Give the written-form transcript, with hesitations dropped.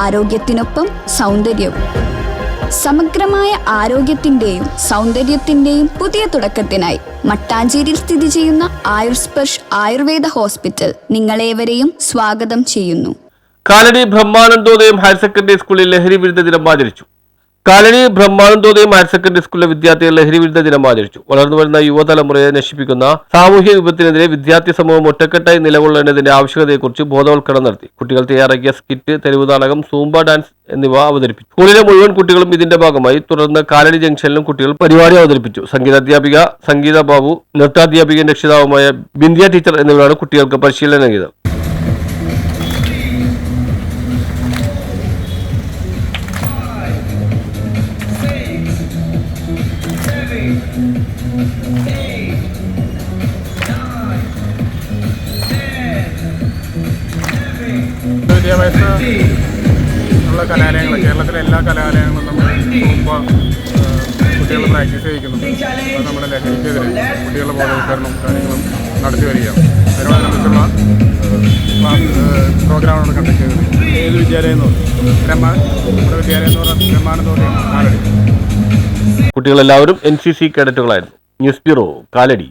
ആരോഗ്യത്തിനൊപ്പം സൗന്ദര്യവും. സമഗ്രമായ ആരോഗ്യത്തിന്റെയും സൗന്ദര്യത്തിന്റെയും പുതിയ തുടക്കത്തിനായി മട്ടാഞ്ചേരിയിൽ സ്ഥിതി ചെയ്യുന്ന ആയുർസ്പർശ് ആയുർവേദ ഹോസ്പിറ്റൽ നിങ്ങളേവരെയും സ്വാഗതം ചെയ്യുന്നു. കാലടി ബ്രഹ്മാനന്ദോദയം ഹയർ സെക്കൻഡറി സ്കൂളിൽ ലഹരി വിരുദ്ധ ദിനം ആചരിച്ചു. കാലടി ബ്രഹ്മാനന്ദോദയം ഹയർ സെക്കൻഡറി സ്കൂളിലെ വിദ്യാർത്ഥികൾ ലഹരി വിരുദ്ധ ദിനം ആചരിച്ചു. വളർന്നുവരുന്ന യുവതലമുറയെ നശിപ്പിക്കുന്ന സാമൂഹ്യ വിപത്തിനെതിരെ വിദ്യാർത്ഥി സമൂഹം ഒറ്റക്കെട്ടായി നിലകൊള്ളേണ്ടതിന്റെ ആവശ്യകതയെക്കുറിച്ച് ബോധവൽക്കരണം നടത്തി. കുട്ടികൾ തയ്യാറാക്കിയ സ്കിറ്റ്, തെരുവ് നാടകം, സൂംബ ഡാൻസ് എന്നിവ അവതരിപ്പിച്ചു. സ്കൂളിലെ മുഴുവൻ കുട്ടികളും ഇതിന്റെ ഭാഗമായി. തുടർന്ന് കാലടി ജംഗ്ഷനിലും കുട്ടികൾ പരിപാടി അവതരിപ്പിച്ചു. സംഗീതാധ്യാപിക സംഗീത ബാബു, നൃത്താധ്യാപികയും രക്ഷിതാവുമായ ബിന്ദിയ ടീച്ചർ എന്നിവരാണ് കുട്ടികൾക്ക് പരിശീലനം നൽകിയത്. വിദ്യാഭ്യാസമുള്ള കലാലയങ്ങൾ, കേരളത്തിലെ എല്ലാ കലാലയങ്ങളും നമ്മൾ കുട്ടികൾ പ്രാക്ടീസ് ചെയ്യിക്കുന്നുണ്ട്. അത് നമ്മുടെ ലഹരിക്കെതിരെ കുട്ടികളുടെ ബോധവൽക്കരണം കാര്യങ്ങളും നടത്തി വരികയാണ്. അതിനോടനുബന്ധിച്ചുള്ള പ്രോഗ്രാമുകൾ കണ്ടക്ട് ചെയ്തത്. ഏത് വിദ്യാലയം എന്ന് നമ്മുടെ വിദ്യാലയം എന്ന് പറഞ്ഞാൽ ബ്രഹ്മാനന്ദോദയം കാലടി. കുട്ടികളെല്ലാവരും NCC കേഡറ്റുകളായിരുന്നു. News bureau, Kalady.